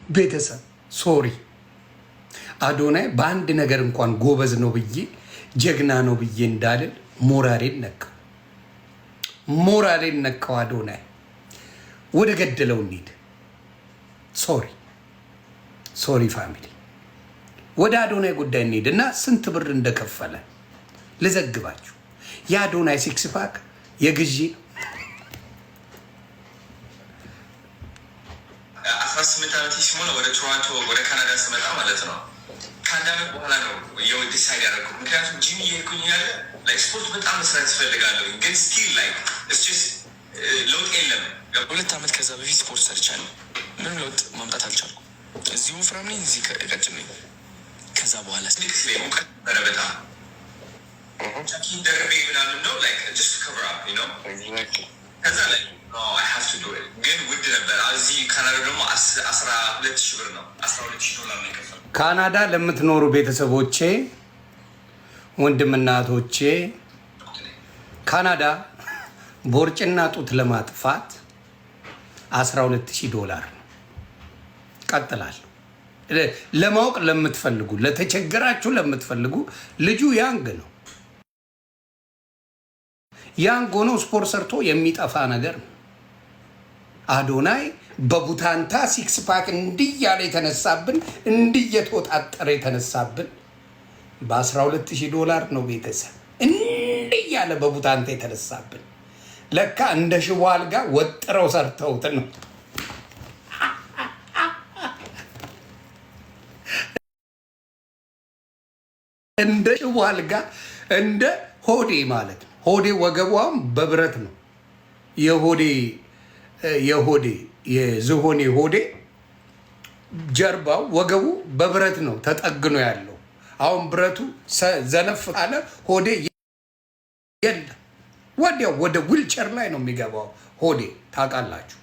ቤተሰብ ሶሪ አዶናይ በአንድ ነገር እንኳን ጎበዝ ነው ብዬ ጀግና ነው ብዬ እንዳልል ሞራሌን ነካው አዶናይ። ወደ ገደለው እንሂድ። ሶሪ ፋሚሊ፣ ወደ አዶናይ ጉዳይ እንሂድ እና ስንት ብር እንደከፈለ ልዘግባችሁ። የአዶናይ ሲክስ ፓክ የግዢ 18 ዓመት ሲሞላ ወደ ቶሮንቶ ወደ ካናዳ ስመጣ ማለት ነው። ከአንድ ዓመት በኋላ ነው ዲሳይድ ያደረኩት። ምክንያቱም ጂም እየሄድኩኝ ያለ ስፖርት በጣም መስራት ይፈልጋለሁ፣ ግን ስቲል ለውጥ የለም። 2 ዓመት ከዛ በፊት ስፖርት ሰርቻለሁ። ምንም ለውጥ ማምጣት አልቻልኩም። እዚሁ ፍራም ነኝ፣ እዚህ ቀጭን ነኝ። ከዛ በኋላ ሙቀት ነበረ በጣም ደርቤ ምናምን ነው ከዛ ላይ ግን ውድ ነበር። እዚህ ካናዳ ደግሞ 12,000 ብር ነው፣ $12,000 ነው የከፈልኩት። ካናዳ ለምትኖሩ ቤተሰቦቼ፣ ወንድምና እህቶቼ ካናዳ ቦርጭና ጡት ለማጥፋት $12,000 ነው። ቀጥላለሁ። ለማወቅ ለምትፈልጉ፣ ለተቸገራችሁ ለምትፈልጉ ልጁ ያንግ ነው። ያንግ ሆኖ ስፖርት ሰርቶ የሚጠፋ ነገር ነው። አዶናይ በቡታንታ ሲክስ ፓክ እንዲያለ የተነሳብን እንዲየተወጣጠረ የተነሳብን $12,000 ነው። ቤተሰብ እንዲያለ በቡታንታ የተነሳብን ለካ እንደ ሽቦ አልጋ ወጥረው ሰርተውት ነው። እንደ ሽቦ አልጋ እንደ ሆዴ ማለት ነው። ሆዴ ወገቧም በብረት ነው። የዝሆኔ ሆዴ ጀርባው ወገቡ በብረት ነው ተጠግኖ ያለው። አሁን ብረቱ ዘነፍ ካለ ሆዴ የለ፣ ወዲያው ወደ ዊልቸር ላይ ነው የሚገባው ሆዴ። ታውቃላችሁ።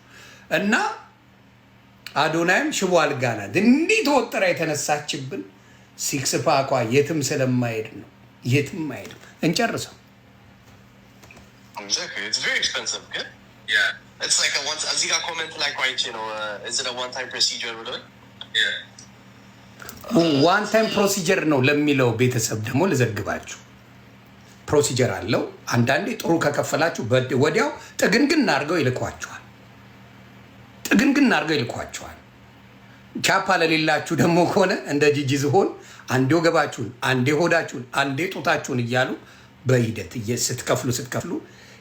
እና አዶናይም ሽቦ አልጋ ናት እንዲህ ተወጥራ የተነሳችብን። ሲክስ ፓኳ የትም ስለማይሄድ ነው፣ የትም አይሄድም። እንጨርሰው። ዋን ታይም ፕሮሲጀር ነው ለሚለው ቤተሰብ ደግሞ ልዘግባችሁ። ፕሮሲጀር አለው። አንዳንዴ ጥሩ ከከፈላችሁ ወዲያው ጥግንግን አድርገው ይልኳችኋል። ቻፓ ለሌላችሁ ደግሞ ከሆነ እንደ ጂጂ ዝሆን አንዴ ወገባችሁን፣ አንዴ ሆዳችሁን፣ አንዴ ጡታችሁን እያሉ በሂደት ስትከፍሉ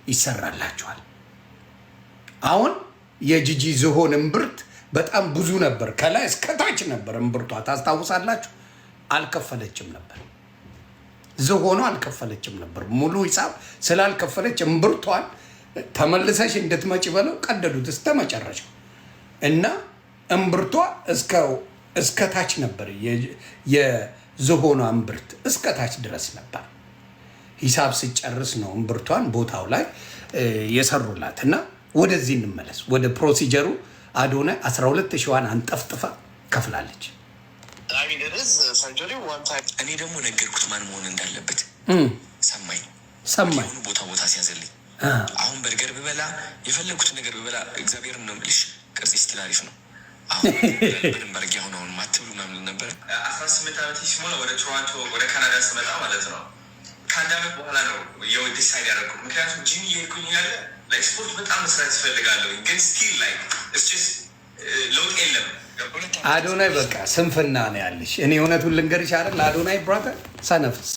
ይሰራላችኋል። አሁን የጂጂ ዝሆን እምብርት በጣም ብዙ ነበር፣ ከላይ እስከታች ነበር እምብርቷ። ታስታውሳላችሁ? አልከፈለችም ነበር፣ ዝሆኗ አልከፈለችም ነበር። ሙሉ ሂሳብ ስላልከፈለች እምብርቷን ተመልሰሽ እንድትመጪ ብለው ቀደዱት እስከ መጨረሻው እና እምብርቷ እስከታች ነበር። የዝሆኗ እምብርት እስከታች ድረስ ነበር። ሂሳብ ሲጨርስ ነው እምብርቷን ቦታው ላይ የሰሩላት። እና ወደዚህ እንመለስ፣ ወደ ፕሮሲጀሩ። አዶናይ 12,000 አንጠፍጥፋ ከፍላለች። እኔ ደግሞ ነገርኩት ማን መሆን እንዳለበት። ሰማኝ ቦታ ሲያዘልኝ። አሁን በርገር ብበላ የፈለጉትን ነገር ብበላ እግዚአብሔር ነው የምልሽ፣ ቅርጽ ስቲል አሪፍ ነው። አሁን በርግ አሁን ማትብሉ ምናምን ነበረ። 18 ዓመት ሲሞላ ወደ ቶሮንቶ ወደ ካናዳ ስመጣ ማለት ነው። ከአንድ ዓመት በኋላ ነው ዲሳይድ ያደረኩት። ምክንያቱም ጂም እየሄድኩኝ ያለ ስፖርት በጣም መስራት ይፈልጋለሁ፣ ግን ስቲል ለውጥ የለም። አዶናይ በቃ ስንፍና ነው ያለሽ። እኔ እውነቱን ልንገርሽ አይደል አዶናይ ብራተር ሰነፍስ